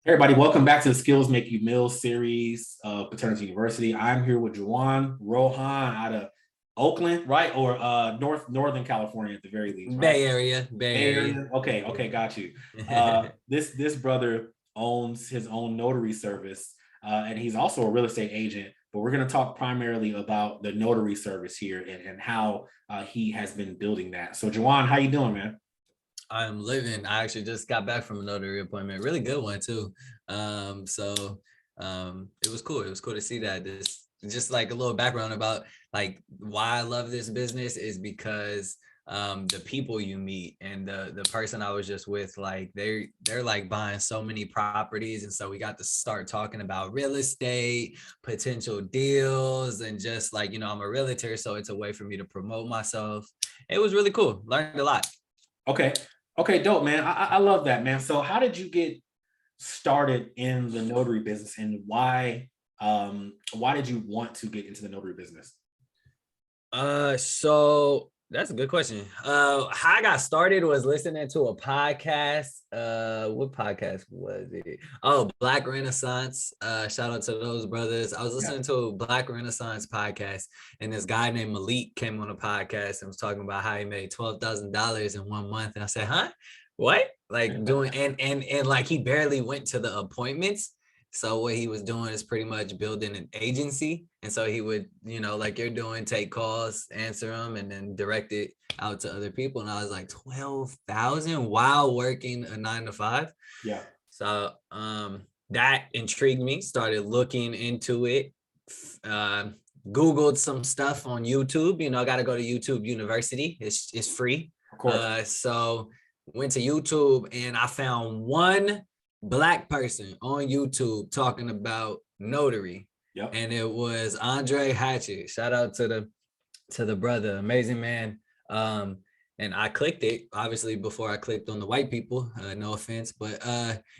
Hey everybody, welcome back to the Skills Make You Meal series of Paternity University. I'm here with Juwan, Rohan out of Oakland, right? Or Northern California at the very least, right? Bay Area, Bay Bay Area. Area. Okay, got you. This brother owns his own notary service, and he's also a real estate agent. But we're going to talk primarily about the notary service here and how he has been building that. So, Juwan, how you doing, man? I'm living. I actually just got back from a notary appointment. Really good one too. It was cool. It was cool to see that. This just like a little background about like why I love this business is because the people you meet and the person I was just with, like they're like buying so many properties, and so we got to start talking about real estate, potential deals, and just like I'm a realtor, so it's a way for me to promote myself. It was really cool. Learned a lot. Okay. Okay, dope, man. I love that, man. So how did you get started in the notary business, and why did you want to get into the notary business? So that's a good question. How I got started was listening to a podcast. What podcast was it? Oh, Black Renaissance. Shout out to those brothers. I was listening to a Black Renaissance podcast, and this guy named Malik came on the podcast and was talking about how he made $12,000 in 1 month. And I said, huh? What? Like doing and like he barely went to the appointments. So what he was doing is pretty much building an agency. And so he would, like you're doing, take calls, answer them, and then direct it out to other people. And I was like, 12,000 while working a 9 to 5. Yeah. So that intrigued me, started looking into it, Googled some stuff on YouTube. I got to go to YouTube University. It's free. Of course. So went to YouTube and I found one Black person on YouTube talking about notary. Yep. And it was Andre Hatchett. Shout out to the brother, amazing man. And I clicked it, obviously, before I clicked on the white people. No offense, but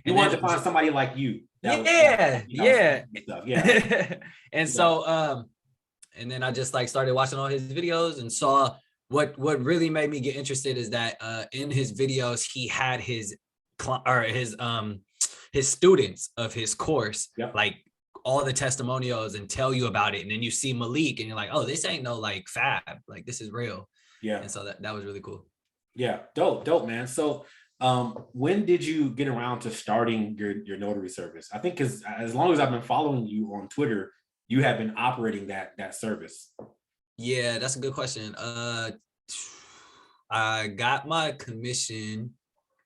you wanted to find somebody like you. Yeah. And so and then I just like started watching all his videos and saw what really made me get interested is that in his videos he had his students of his course, like all the testimonials and tell you about it. And then you see Malik and you're like, oh, this ain't no like fab, like this is real. Yeah. And so that was really cool. Yeah. Dope, man. So when did you get around to starting your notary service? I think because as long as I've been following you on Twitter, you have been operating that service. Yeah, that's a good question. I got my commission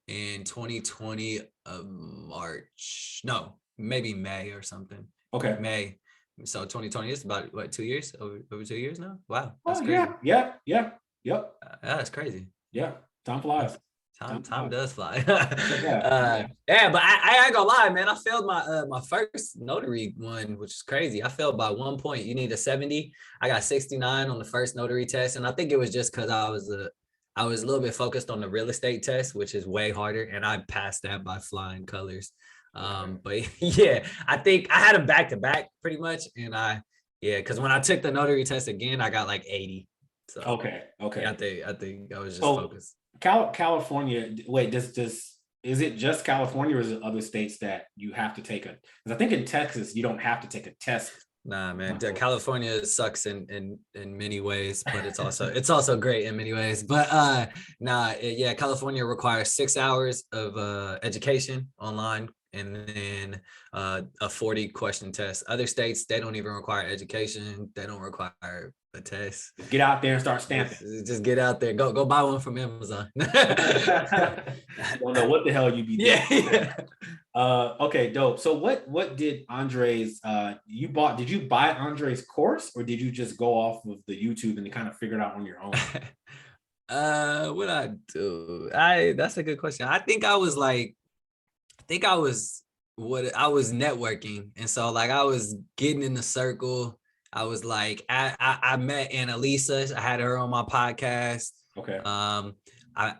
in 2020 March. No, maybe May or something. Okay. May. So 2020 is about what, 2 years? Over 2 years now? Wow. That's crazy. Yeah. Yep. That's crazy. Yeah. Time flies. Time does fly. But I ain't gonna lie, man. I failed my first notary one, which is crazy. I failed by 1 point. You need a 70. I got 69 on the first notary test, and I think it was just because I was a little bit focused on the real estate test, which is way harder, and I passed that by flying colors. But yeah, I think I had them back to back pretty much, and because when I took the notary test again, I got like 80. So okay. Yeah, I think I was just focused. California. Wait, is it just California, or is it other states that you have to take because I think in Texas you don't have to take a test. Nah, man. California sucks in many ways, but it's also great in many ways. But California requires 6 hours of education online, and then a 40 question test. Other states, they don't even require education. They don't require a test. Get out there and start stamping. Just get out there. Go buy one from Amazon. Don't know what the hell you be doing. Yeah. Okay, dope. So what did Andre's did you buy Andre's course, or did you just go off of the YouTube and kind of figure it out on your own? What I do? That's a good question. I was networking. And so like I was getting in the circle. I was like, I met Annalisa. I had her on my podcast. Okay. I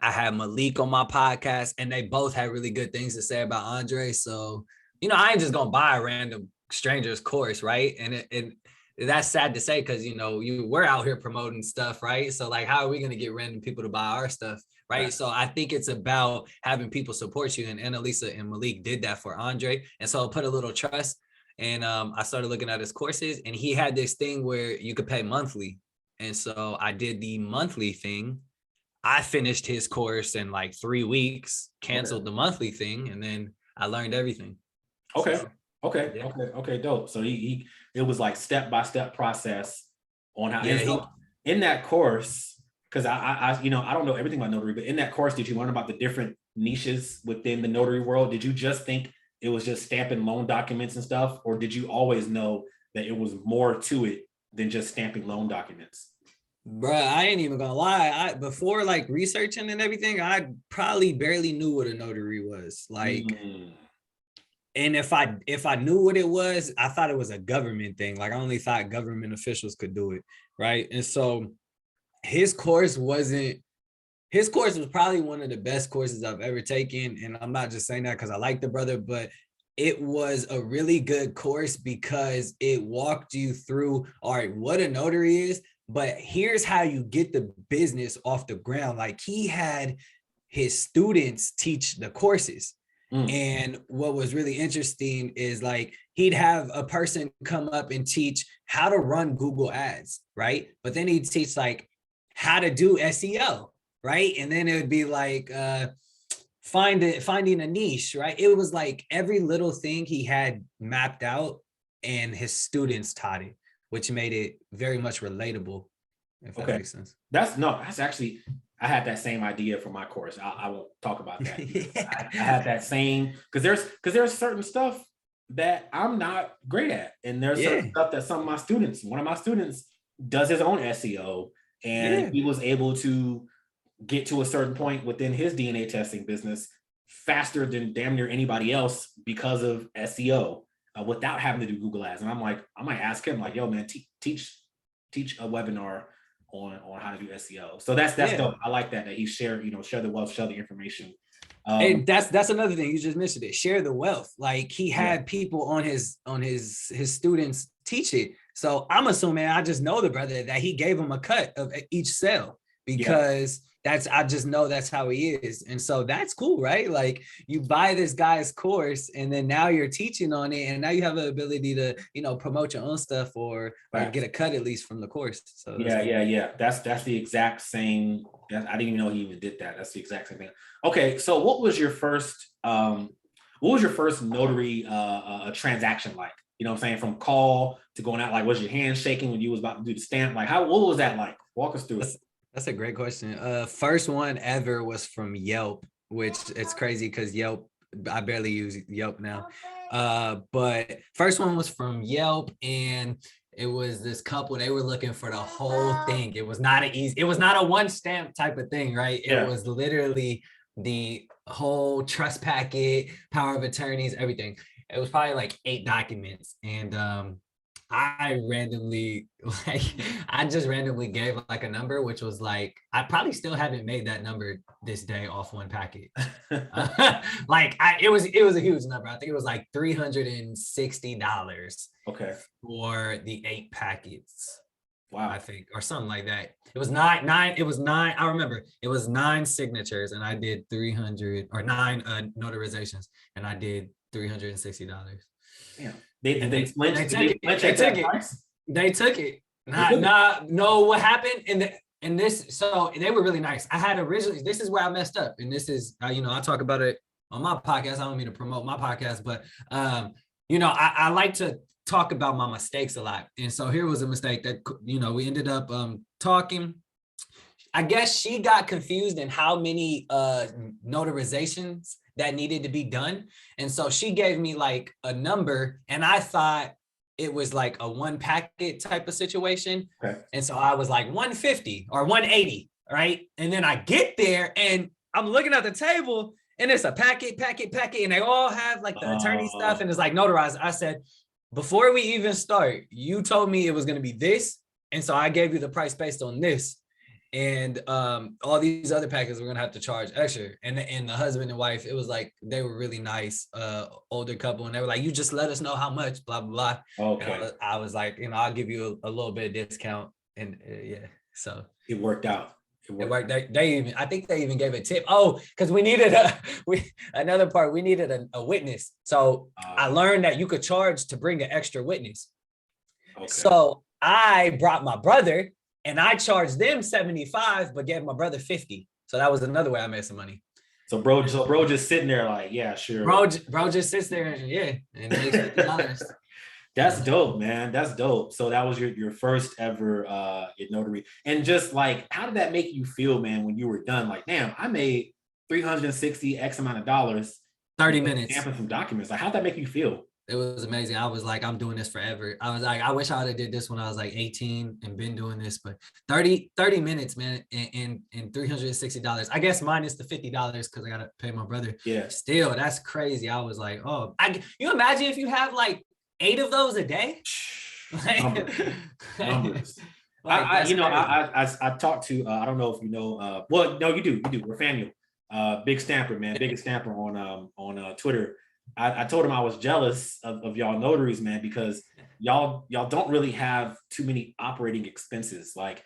had Malik on my podcast, and they both had really good things to say about Andre. So, I ain't just gonna buy a random stranger's course, right? And that's sad to say because we're out here promoting stuff, right? So like, how are we gonna get random people to buy our stuff, right? So I think it's about having people support you, and Annalisa and Malik did that for Andre, and so I put a little trust. And I started looking at his courses, and he had this thing where you could pay monthly. And so I did the monthly thing. I finished his course in like 3 weeks, canceled the monthly thing, and then I learned everything. Okay. So, Okay. yeah. Okay. Dope. So he it was like step-by-step process on how. Yeah, In that course, because I I don't know everything about notary, but in that course, did you learn about the different niches within the notary world? Did you just think it was just stamping loan documents and stuff, or did you always know that it was more to it than just stamping loan documents? Bruh, I ain't even gonna lie. Before like researching and everything, I probably barely knew what a notary was. Like, and if I knew what it was, I thought it was a government thing. Like I only thought government officials could do it, right? And so his course was probably one of the best courses I've ever taken. And I'm not just saying that because I like the brother, but it was a really good course because it walked you through, all right, what a notary is, but here's how you get the business off the ground. Like he had his students teach the courses. And what was really interesting is like he'd have a person come up and teach how to run Google ads, right? But then he'd teach like how to do SEO, right? And then it would be like finding a niche, right? It was like every little thing he had mapped out and his students taught it, which made it very much relatable, if that makes sense. That's actually, I had that same idea for my course. I won't talk about that. I had that same, because there's certain stuff that I'm not great at. And there's certain stuff that one of my students does his own SEO, and he was able to get to a certain point within his DNA testing business faster than damn near anybody else because of SEO without having to do Google ads. And I'm like, I might ask him like, yo man, teach a webinar on how to do SEO. So that's dope. I like that he share the wealth, share the information. And that's another thing, you just mentioned it, share the wealth. Like he had people on his students teach it. So I'm assuming, I just know the brother, that he gave him a cut of each sale because I just know that's how he is. And so that's cool, right? Like you buy this guy's course and then now you're teaching on it, and now you have the ability to, promote your own stuff or get a cut at least from the course. So that's the exact same. I didn't even know he even did that. That's the exact same thing. Okay, so what was your first notary transaction like? You know what I'm saying? From call to going out, like was your hand shaking when you was about to do the stamp? Like what was that like? Walk us through it. That's a great question. First one ever was from Yelp, which it's crazy because Yelp, I barely use Yelp now. But first one was from Yelp, and it was this couple. They were looking for the whole thing. It was not a one stamp type of thing, right? It was literally the whole trust packet, power of attorneys, everything. It was probably like 8 documents, and I just randomly gave like a number, which was like, I probably still haven't made that number this day off one packet. It was a huge number. I think it was like $360. Okay. For the 8 packets. Wow. I think, or something like that. It was nine. I remember it was 9 signatures, and I did 300 or 9 notarizations, and I did $360. Yeah. They took it. No, what happened in this? So they were really nice. I had originally, this is where I messed up, and this is I talk about it on my podcast. I don't mean to promote my podcast, but I like to talk about my mistakes a lot. And so here was a mistake that we ended up talking. I guess she got confused in how many notarizations that needed to be done. And so she gave me like a number, and I thought it was like a 1 packet type of situation. Okay. And so I was like 150 or 180, right? And then I get there and I'm looking at the table and it's a packet, and they all have like the attorney stuff, and it's like notarized. I said, before we even start, you told me it was going to be this. And so I gave you the price based on this. And all these other packets we're gonna have to charge extra. And the husband and wife, it was like they were really nice, older couple, and they were like, you just let us know how much, blah blah blah. Okay. I was like, I'll give you a little bit of discount, and so it worked out. It worked. They even, I think they even gave a tip. Oh, because we needed another part. We needed a witness. So I learned that you could charge to bring an extra witness. Okay. So I brought my brother and I charged them 75, but gave my brother 50. So that was another way I made some money. So bro just sitting there like, yeah, sure. Bro just sits there and makes $50. That's dope, man. That's dope. So that was your first ever notary. And just like, how did that make you feel, man, when you were done? Like, damn, I made 360 X amount of dollars. 30 minutes. Stamping some documents. Like, how'd that make you feel? It was amazing. I was like, I'm doing this forever. I was like, I wish I would have did this when I was like 18 and been doing this, but 30 minutes, man, and $360. I guess minus the $50 because I got to pay my brother. Yeah. Still, that's crazy. I was like, oh, you imagine if you have like 8 of those a day? Numbers. I talked to, I don't know if you know, well, no, you do. Rafael, big stamper, man, biggest stamper on Twitter. I told him I was jealous of y'all notaries, man, because y'all don't really have too many operating expenses. Like,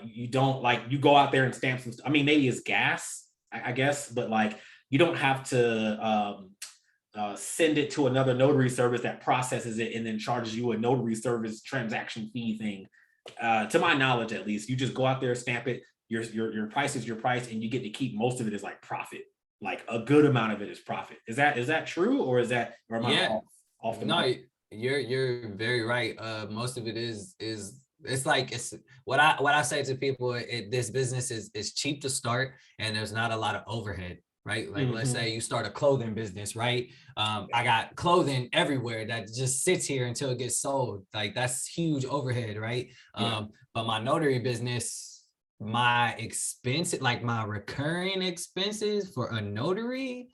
you don't, like, you go out there and stamp some, I mean, maybe it's gas, I guess, but like, you don't have to send it to another notary service that processes it and then charges you a notary service transaction fee thing. To my knowledge, at least, you just go out there, stamp it. Your price is your price, and you get to keep most of it as like profit. Like a good amount of it is profit. Is that true, or is that, or am I off the mark? You're very right. Most of it is it's like, it's what I say to people. This business is cheap to start, and there's not a lot of overhead. Right? Like, let's say you start a clothing business, right? I got clothing everywhere that just sits here until it gets sold. Like, that's huge overhead, right? But my notary business, my expense, like my recurring expenses for a notary,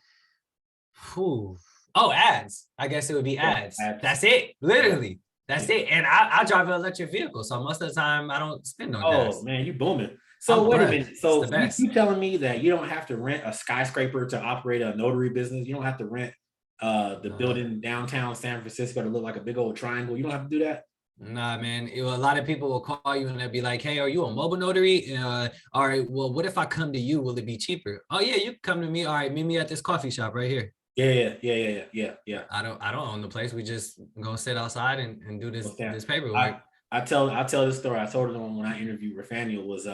ads. I guess it would be ads. That's it, literally. That's it. And I drive an electric vehicle, so most of the time I don't spend on gas. Oh man, you booming. So wait a minute. So you telling me that you don't have to rent a skyscraper to operate a notary business? You don't have to rent the building downtown San Francisco to look like a big old triangle? You don't have to do that? Nah, man. A lot of people will call you and they'll be like, hey, are you a mobile notary? All right, well, what if I come to you? Will it be cheaper? Oh yeah, you can come to me. All right, meet me at this coffee shop right here. Yeah. I don't own the place. We just gonna sit outside and do this paperwork. I tell this story. I told them when I interviewed Rafael was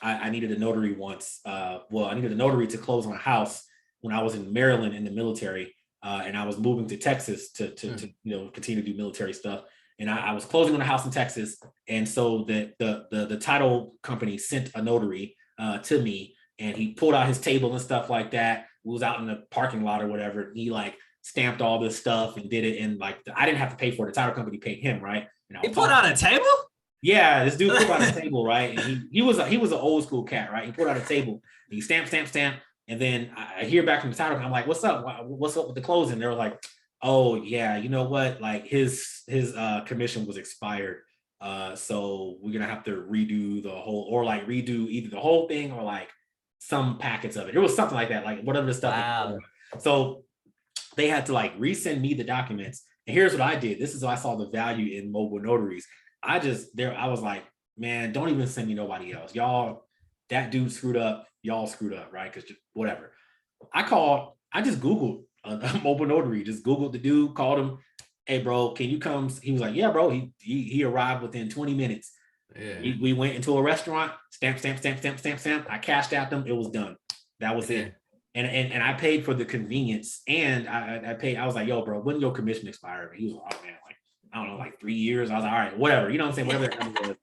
I needed a notary once. I needed a notary to close on a house when I was in Maryland in the military, and I was moving to Texas to continue to do military stuff. And I was closing on a house in Texas, and so the title company sent a notary to me, and he pulled out his table and stuff like that. We was out in the parking lot or whatever. He like stamped all this stuff and did it, and like I didn't have to pay for it. The title company paid him, right? And he pulled out a table. Yeah, this dude pulled out a table, right? And he was an old school cat, right? He pulled out a table. He stamped, and then I hear back from the title. I'm like, "What's up? What's up with the closing?" They were like, "Oh yeah, you know what? Like his commission was expired, so we're gonna have to redo the whole, or like redo either the whole thing or like some packets of it. It was something like that, like whatever the stuff." Wow. So they had to like resend me the documents. And here's what I did. This is how I saw the value in mobile notaries. I was like, man, don't even send me nobody else. Y'all, that dude screwed up. Y'all screwed up, right? Because whatever. I just Googled a mobile notary. Just Googled the dude, called him. Hey, bro, can you come? He was like, yeah, bro. He arrived within 20 minutes. Yeah. We went into a restaurant, stamp. I cashed out them. It was done. That was it. And I paid for the convenience. And I paid. I was like, yo, bro, when your commission expire? He was like, oh man, like, I don't know, like 3 years. I was like, all right, whatever. You know what I'm saying? Whatever that number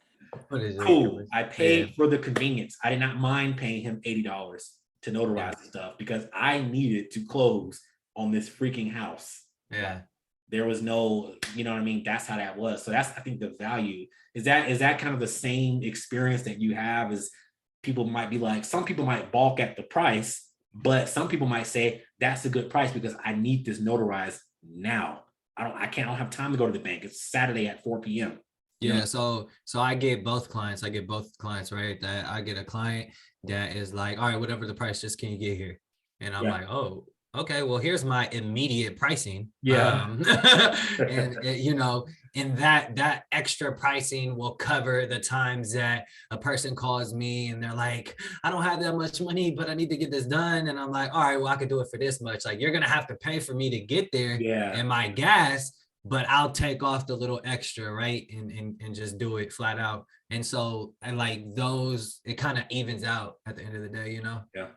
was. Cool. I paid for the convenience. I did not mind paying him $80 to notarize the stuff because I needed to close on this freaking house. Yeah. There was no, you know what I mean? That's how that was. So that's, I think, the value. Is that kind of the same experience that you have? Is people might be like, some people might balk at the price, but some people might say that's a good price because I need this notarized now. I don't have time to go to the bank. It's Saturday at 4 p.m. Yeah, so I get both clients. Right? That I get a client that is like, all right, whatever the price, just can you get here? And I'm like, oh, okay, well, here's my immediate pricing. Yeah. And you know, and that extra pricing will cover the times that a person calls me and they're like, I don't have that much money, but I need to get this done. And I'm like, all right, well, I could do it for this much. Like, you're gonna have to pay for me to get there Yeah. and my gas, but I'll take off the little extra, right? And just do it flat out. And so, and like those, it kind of evens out at the end of the day, you know. Yeah.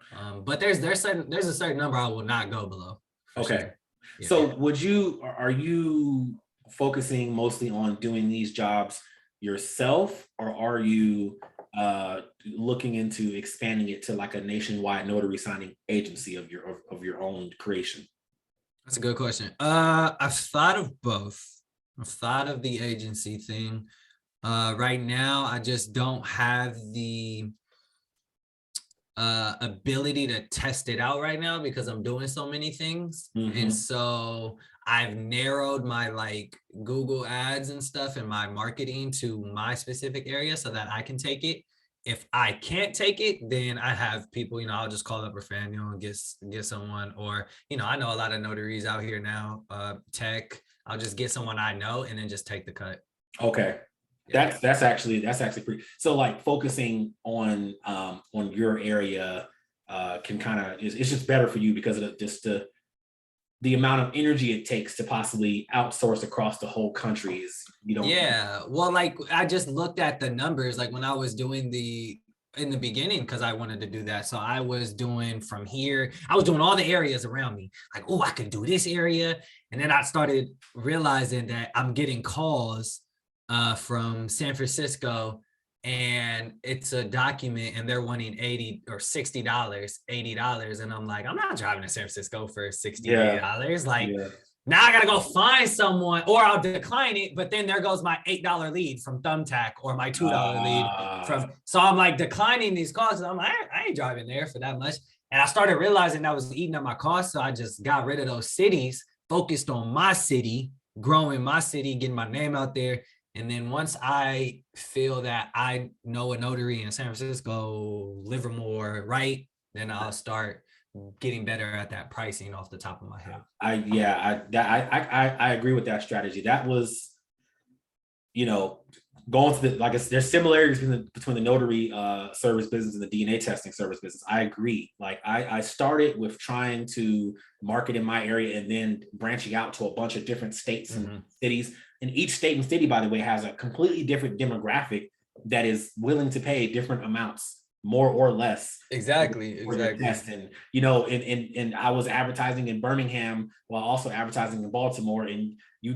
But there's a certain number I will not go below. Okay. Sure. Yeah. So are you focusing mostly on doing these jobs yourself, or are you looking into expanding it to like a nationwide notary signing agency of your own creation? That's a good question. I've thought of both. I've thought of the agency thing. Right now, I just don't have the ability to test it out right now because I'm doing so many things. And so I've narrowed my like Google ads and stuff and my marketing to my specific area so that I can take it. If I can't take it, then I have people, you know, I'll just call up Rafael and get someone, or, you know, I know a lot of notaries out here now, tech, I'll just get someone I know and then just take the cut. Okay. Yeah. That's actually pretty, so like focusing on your area can kind of, it's just better for you because of just the amount of energy it takes to possibly outsource across the whole country is, you don't. Yeah, well, like I just looked at the numbers like when I was doing in the beginning, because I wanted to do that. So I was doing from here, I was doing all the areas around me, like, oh, I could do this area. And then I started realizing that I'm getting calls from San Francisco, and it's a document and they're wanting $80 or $60, $80. And I'm like, I'm not driving to San Francisco for $60. Like, now I gotta go find someone, or I'll decline it. But then there goes my $8 lead from Thumbtack, or my $2 lead from. So I'm like declining these calls. And I'm like, I ain't driving there for that much. And I started realizing that was eating up my costs. So I just got rid of those cities, focused on my city, growing my city, getting my name out there. And then once I feel that I know a notary in San Francisco, Livermore, right, then I'll start getting better at that pricing off the top of my head. I agree with that strategy. That was, you know, going to the, like, there's similarities between the notary service business and the DNA testing service business. I agree. Like I started with trying to market in my area and then branching out to a bunch of different states and cities. And each state and city, by the way, has a completely different demographic that is willing to pay different amounts, more or less. Exactly. And, you know, and I was advertising in Birmingham while also advertising in Baltimore. And you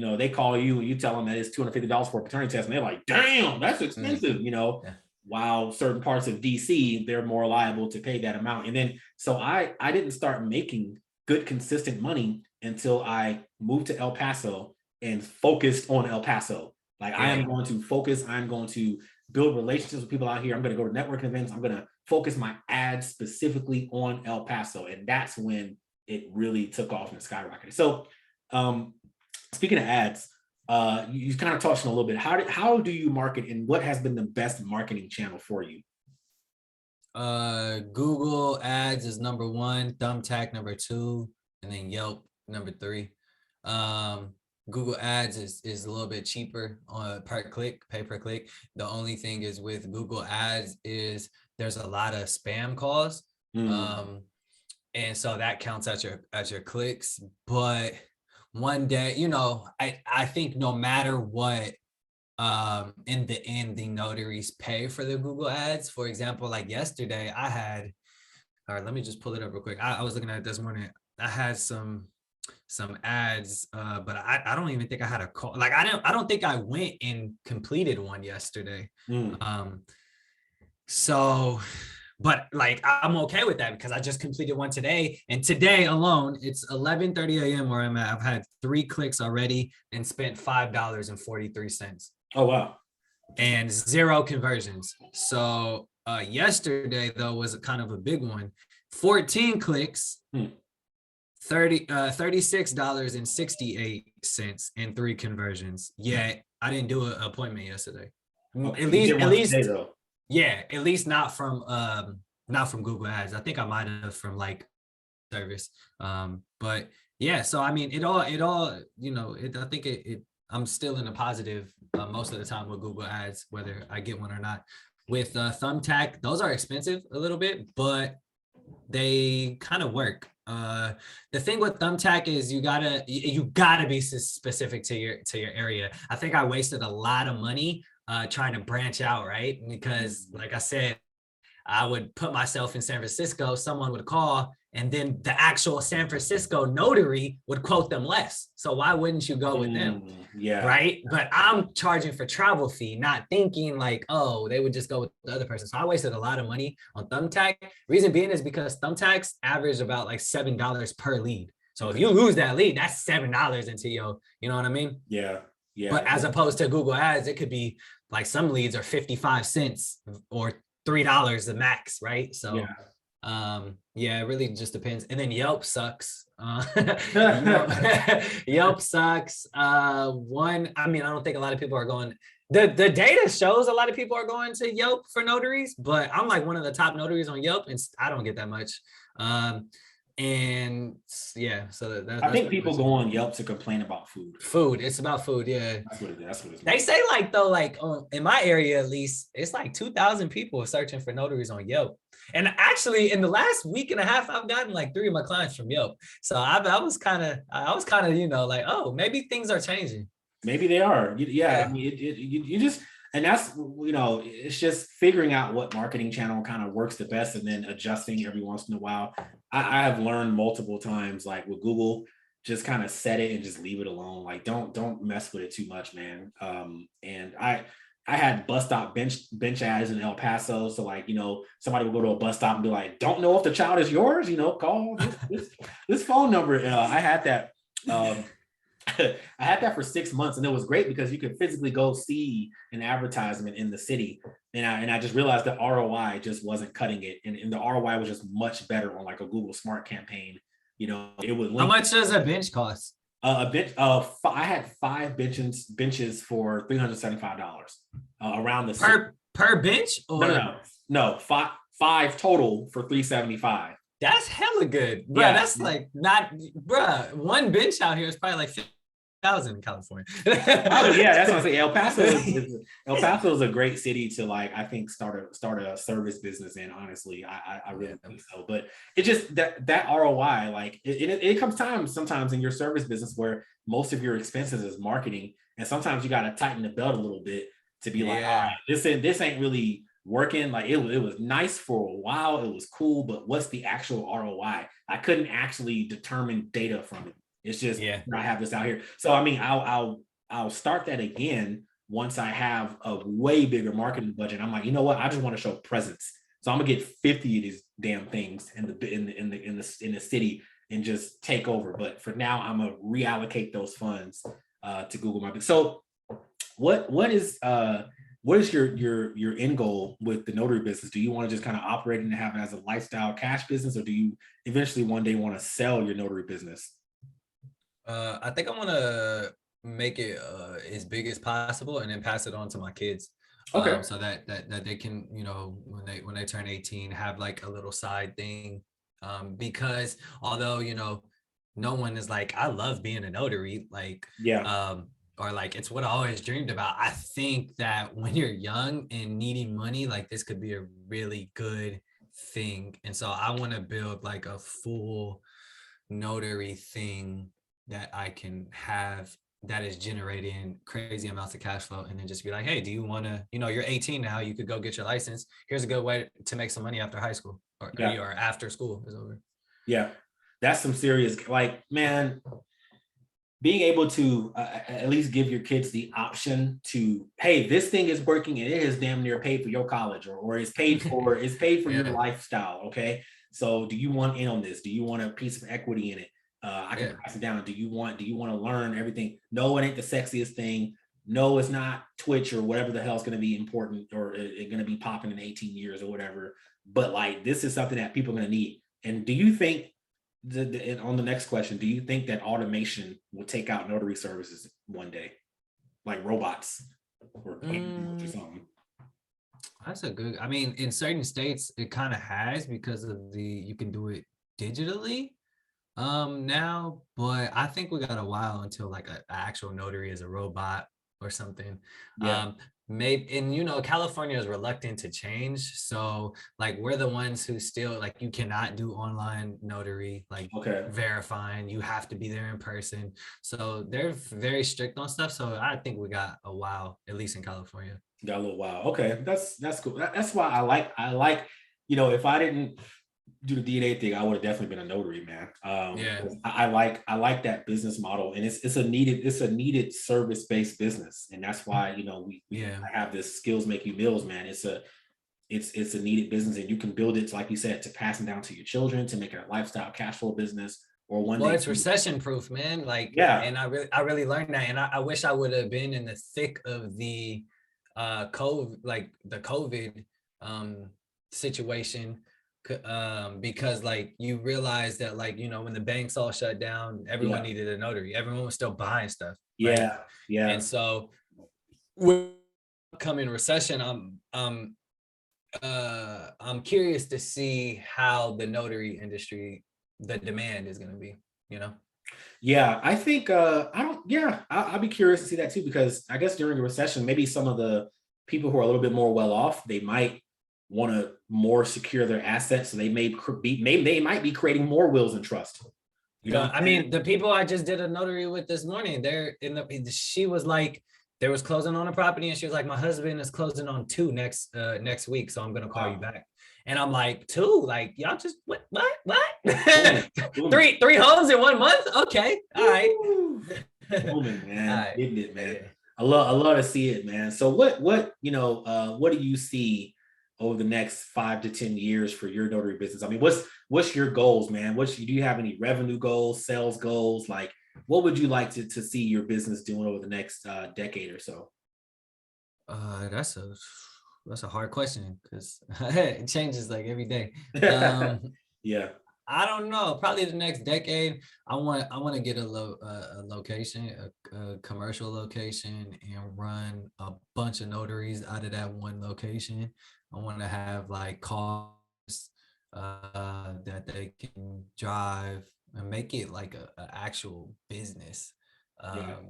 know, they call you and you tell them that it's $250 for a paternity test. And they're like, damn, that's expensive, you know, while certain parts of DC, they're more liable to pay that amount. And then, so I didn't start making good, consistent money until I moved to El Paso and focused on El Paso. Like I am going to focus, I'm going to build relationships with people out here. I'm going to go to networking events. I'm going to focus my ads specifically on El Paso. And that's when it really took off and skyrocketed. So speaking of ads, you kind of touched on a little bit. How do you market, and what has been the best marketing channel for you? Google ads is number one, Thumbtack number two, and then Yelp number three. Google ads is a little bit cheaper on pay per click. The only thing is with Google ads is there's a lot of spam calls. And so that counts at your clicks. But one day, you know, I think no matter what, in the end, the notaries pay for the Google ads. For example, like yesterday all right, let me just pull it up real quick. I was looking at it this morning. I had some ads, but I don't even think I had a call. Like I don't think I went and completed one yesterday. So, but like I'm okay with that because I just completed one today, and today alone it's 11:30 a.m. where I'm at. I've had 3 clicks already and spent $5.43. Oh wow! And 0 conversions. So yesterday though was kind of a big one. 14 clicks. $36.68 and 3 conversions. Yeah, I didn't do an appointment yesterday. Okay. At least today, though. Yeah, at least not from Google ads. I think I might have from like service. But yeah, so I mean, it all, I think I'm still in a positive most of the time with Google Ads, whether I get one or not. With Thumbtack, those are expensive a little bit, but they kind of work. The thing with Thumbtack is you gotta be specific to your area. I think I wasted a lot of money trying to branch out, right? Because like I said, I would put myself in San Francisco, someone would call, and then the actual San Francisco notary would quote them less. So why wouldn't you go with them? Yeah. Right. But I'm charging for travel fee, not thinking like, oh, they would just go with the other person. So I wasted a lot of money on Thumbtack. Reason being is because Thumbtacks average about like $7 per lead. So if you lose that lead, that's $7 into you know what I mean? Yeah. Yeah. But as opposed to Google Ads, it could be like some leads are 55 cents or $3 the max, right? So it really just depends. And then Yelp sucks. Yelp sucks. I don't think a lot of people are going. The data shows a lot of people are going to Yelp for notaries, but I'm like one of the top notaries on Yelp, and I don't get that much. And yeah, so I think people go on Yelp to complain about food. It's about food, yeah. That's what it is. They say like though, like in my area at least, it's like 2,000 people searching for notaries on Yelp. And actually, in the last week and a half, I've gotten like 3 of my clients from Yelp. So I was kind of, like, oh, maybe things are changing. Maybe they are. Yeah. I mean, you just, and that's, it's just figuring out what marketing channel kind of works the best and then adjusting every once in a while. I have learned multiple times, like with Google, just kind of set it and just leave it alone. Like, don't mess with it too much, man. And I had bus stop bench ads in El Paso. So like, somebody would go to a bus stop and be like, don't know if the child is yours, call this phone number. I had that. I had that for 6 months, and it was great because you could physically go see an advertisement in the city. And I just realized that ROI just wasn't cutting it. And the ROI was just much better on like a Google Smart campaign. It would link. How much does a bench cost? A bench. I had 5 benches for $375 around the city. Per bench? Or No, five total for $375. That's hella good, bro. Yeah. That's like not, bro. One bench out here is probably like 50,000 in California. Yeah, that's what I'm saying. El Paso is a great city to like, I think start a service business in. Honestly, I really think so. But it just that ROI, like it comes sometimes in your service business where most of your expenses is marketing, and sometimes you got to tighten the belt a little bit to be like, all right, this ain't really working. Like it was nice for a while, it was cool, but what's the actual ROI? I couldn't actually determine data from it. It's just I have this out here. So I mean, I'll start that again once I have a way bigger marketing budget. I'm like, you know what? I just want to show presence. So I'm gonna get 50 of these damn things in the city and just take over. But for now, I'm gonna reallocate those funds to Google My Business. So what is your end goal with the notary business? Do you want to just kind of operate and have it as a lifestyle cash business, or do you eventually one day want to sell your notary business? I think I want to make it as big as possible and then pass it on to my kids. Okay. So that they can, when they turn 18, have like a little side thing. Because although, no one is like, I love being a notary, like, or like, it's what I always dreamed about. I think that when you're young and needing money, like this could be a really good thing. And so I want to build like a full notary thing that I can have that is generating crazy amounts of cash flow, and then just be like, hey, do you want to, you're 18 now, you could go get your license. Here's a good way to make some money after high school or after school is over. Yeah. That's some serious, like, man, being able to at least give your kids the option to, hey, this thing is working and it is damn near paid for your college or it's paid for, your lifestyle. Okay. So do you want in on this? Do you want a piece of equity in it? I can pass it down. Do you want to learn everything? No, it ain't the sexiest thing. No, it's not Twitch or whatever the hell is going to be important or it's going to be popping in 18 years or whatever. But like, this is something that people are going to need. And do you think on the next question, do you think that automation will take out notary services one day, like robots or something? That's a good, I mean, in certain states, it kind of has because of you can do it digitally. Now, but I think we got a while until like an actual notary is a robot or something. Yeah. Maybe, and California is reluctant to change. So like we're the ones who still like you cannot do online notary, like Okay. verifying, you have to be there in person. So they're very strict on stuff. So I think we got a while, at least in California. Got a little while. Okay, that's cool. That's why I like if I didn't do the DNA thing, I would have definitely been a notary, man. Yeah. I like that business model, and it's a needed service based business, and that's why we Yeah. have this skills make you meals, man. It's a needed business, and you can build it, like you said, to passing down to your children, to make it a lifestyle cash flow business, or one Well, day. it's recession proof, man. Like, Yeah, and I really learned that. And I wish I would have been in the thick of the COVID situation. Because like you realize that like, when the banks all shut down, everyone yeah, needed a notary. Everyone was still buying stuff, right? yeah, yeah, And so with coming recession, I'm curious to see how the notary industry, the demand is going to be, you know? yeah. I think I don't. Yeah, I'll be curious to see that too, because I guess during the recession, maybe some of the people who are a little bit more well off, they might want to more secure their assets, so they maybe they might be creating more wills and trust. You know Yeah, what I I'm saying? mean, the people I just did a notary with this morning, she was like, there was closing on a property, and she was like, my husband is closing on two next week, so I'm gonna call you Wow. back. And I'm like, two? Like, y'all just what? Booming, booming. Three homes in 1 month? Okay, all right. Woo! All Booming, man. right. Getting it, man. Yeah. I love to see it, man. So what do you see over the next 5 to 10 years for your notary business? I mean, what's your goals, man? Do you have any revenue goals, sales goals? Like, what would you like to see your business doing over the next decade or so? That's a hard question because it changes like every day. Um, Yeah. I don't know. Probably the next decade. I want to get a location, a commercial location, and run a bunch of notaries out of that one location. I want to have like cars that they can drive and make it like a actual business. Yeah. Um,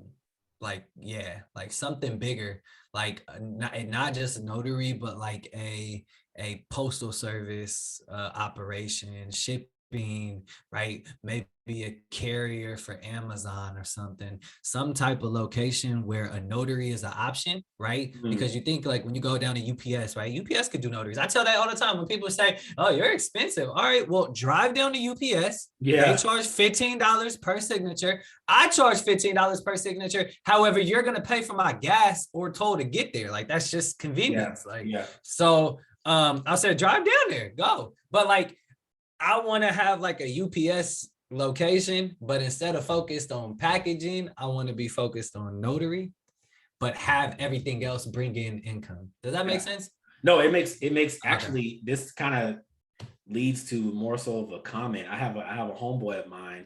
like yeah, like something bigger, like not just a notary, but like a postal service operation, shipping, right? Maybe a carrier for Amazon or something, some type of location where a notary is an option, right? Mhm. Because you think like when you go down to UPS, right? UPS could do notaries. I tell that all the time when people say, oh, you're expensive. All right, well, drive down to UPS. They Yeah. charge $15 per signature. I charge $15 per signature. However, you're gonna pay for my gas or toll to get there. Like that's just Yeah. convenience. Like Yeah. so, I said drive down there, go. But like I want to have like a UPS location, but instead of focused on packaging, I want to be focused on notary, but have everything else bring in income. Does that make Yeah. sense? No, it makes Okay. actually, this kind of leads to more so of a comment. I have a homeboy of mine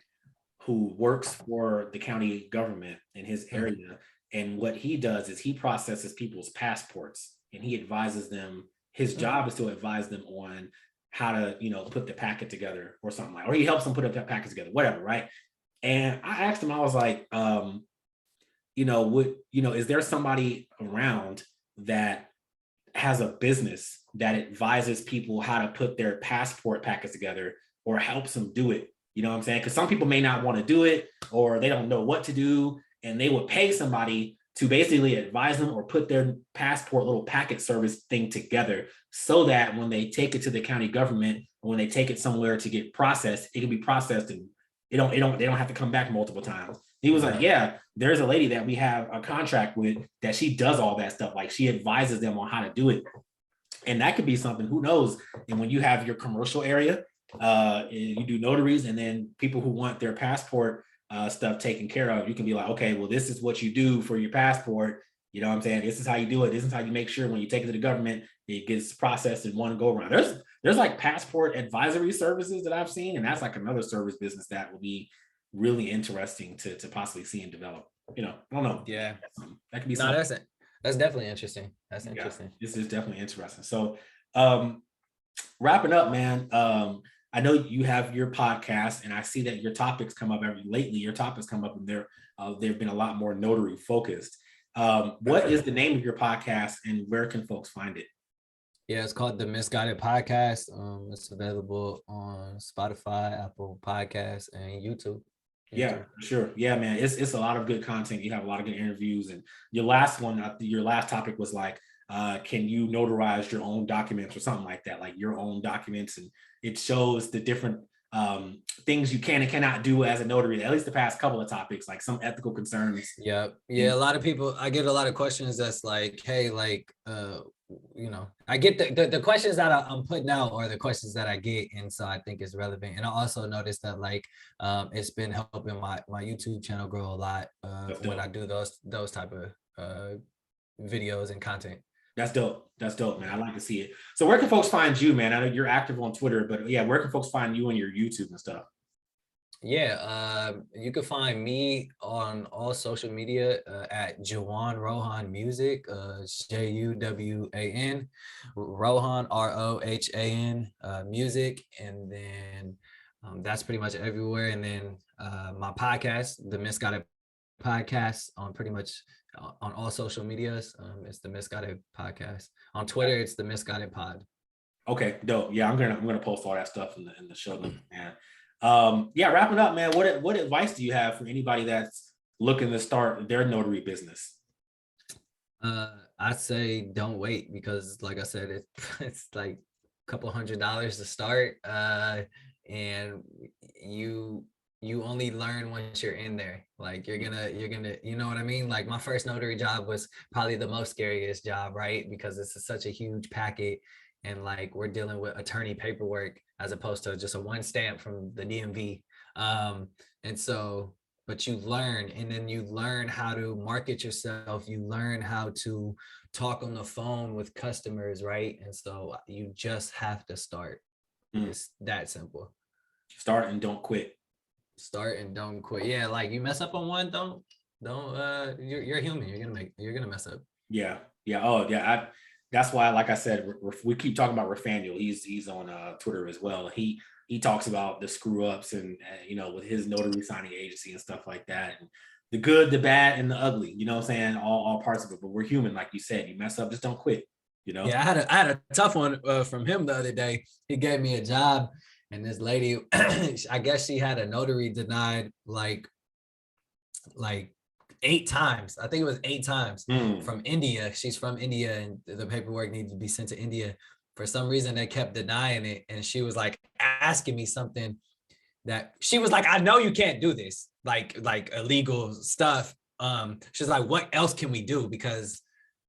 who works for the county government in his Mhm. area. And what he does is he processes people's passports, and he advises them. His job is to advise them on how to, put the packet together or something like, or he helps them put that packet together, whatever, right? And I asked him, I was like, is there somebody around that has a business that advises people how to put their passport packets together, or helps them do it? You know what I'm saying? Because some people may not want to do it, or they don't know what to do, and they would pay somebody to basically advise them or put their passport little packet service thing together, so that when they take it to the county government, or when they take it somewhere to get processed, it can be processed, and they don't have to come back multiple times. He was like, Yeah. yeah, there's a lady that we have a contract with that she does all that stuff. Like, she advises them on how to do it. And that could be something, who knows? And when you have your commercial area, you do notaries, and then people who want their passport stuff taken care of, you can be like, okay, well, this is what you do for your passport. You know what I'm saying? This is how you do it. This is how you make sure when you take it to the government, it gets processed in one go around. There's like passport advisory services that I've seen, and that's like another service business that will be really interesting to possibly see and develop. I don't know. Yeah. That could be No, something. that's definitely interesting. That's Yeah, interesting. this is definitely interesting. So, um, wrapping up, man. I know you have your podcast, and I see that your topics come up lately. Your topics come up, and they've been a lot more notary focused. What is the name of your podcast, and where can folks find it? Yeah, it's called the Misguided Podcast. It's available on Spotify, Apple Podcasts, and YouTube. Yeah, for sure. Yeah, man, it's a lot of good content. You have a lot of good interviews, and your last topic was like, can you notarize your own documents or something like that, like your own documents, and it shows the different things you can and cannot do as a notary. At least the past couple of topics, like some ethical concerns. Yeah. A lot of people, I get a lot of questions that's like, hey, like, I get the questions that I'm putting out are the questions that I get, and so I think it's relevant. And I also noticed that like it's been helping my YouTube channel grow a lot when I do those type of videos and content. That's dope. That's dope, man. I like to see it. So where can folks find you, man? I know you're active on Twitter, but yeah, where can folks find you on your YouTube and stuff? Yeah, you can find me on all social media at Juwan Rohan Music, Juwan Rohan Rohan Music, and then that's pretty much everywhere. And then my podcast, the Misguided Podcast, on pretty much on all social medias. It's the Misguided Podcast. On Twitter, it's the Misguided Pod. Okay, dope. Yeah, I'm gonna post all that stuff in the show notes, man. Yeah, wrapping up, man. What advice do you have for anybody that's looking to start their notary business? I'd say don't wait, because like I said, it's like a couple $100 to start. And you only learn once you're in there. Like you're gonna, you know what I mean? Like my first notary job was probably the most scariest job, right? Because it's such a huge packet, and like we're dealing with attorney paperwork as opposed to just a one stamp from the DMV. And so, but you learn, and then you learn how to market yourself. You learn how to talk on the phone with customers, right? And so you just have to start. It's that simple. Start and don't quit. Start and don't quit. Yeah, like you mess up on one, don't you're human. You're gonna mess up. Yeah. Oh yeah. That's why, like I said, we keep talking about Rafanuel. He's on Twitter as well. He talks about the screw ups and with his notary signing agency and stuff like that, and the good, the bad, and the ugly. You know what I'm saying? All parts of it. But we're human, like you said. You mess up, just don't quit. Yeah, I had a tough one from him the other day. He gave me a job, and this lady, I guess she had a notary denied like 8 times. I think it was 8 times from India. She's from India, and the paperwork needed to be sent to India. For some reason, they kept denying it. And she was like asking me something that she was like, I know you can't do this, like illegal stuff. She's like, what else can we do? Because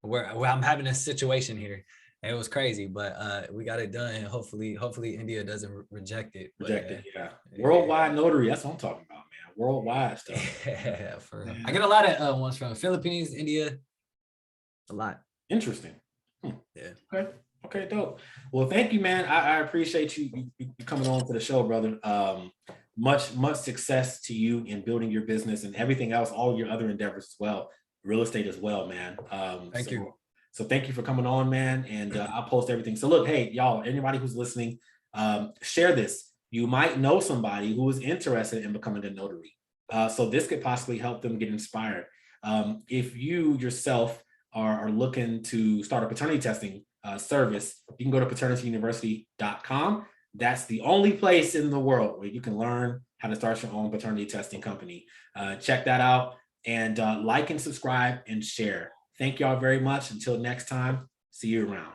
I'm having a situation here. And it was crazy, but we got it done. And hopefully India doesn't reject it. Yeah. Worldwide notary. That's what I'm talking about, man. Worldwide stuff. Yeah, for real. I get a lot of ones from Philippines, India. A lot. Interesting. Yeah. Okay, dope. Well, thank you, man. I appreciate you coming on to the show, brother. Much success to you in building your business and everything else, all your other endeavors as well, real estate as well, man. Thank you. So thank you for coming on, man. And I'll post everything. So look, hey, y'all, anybody who's listening, share this. You might know somebody who is interested in becoming a notary. So this could possibly help them get inspired. If you yourself are looking to start a paternity testing service, you can go to paternityuniversity.com. That's the only place in the world where you can learn how to start your own paternity testing company. Check that out, and like and subscribe and share. Thank y'all very much. Until next time, see you around.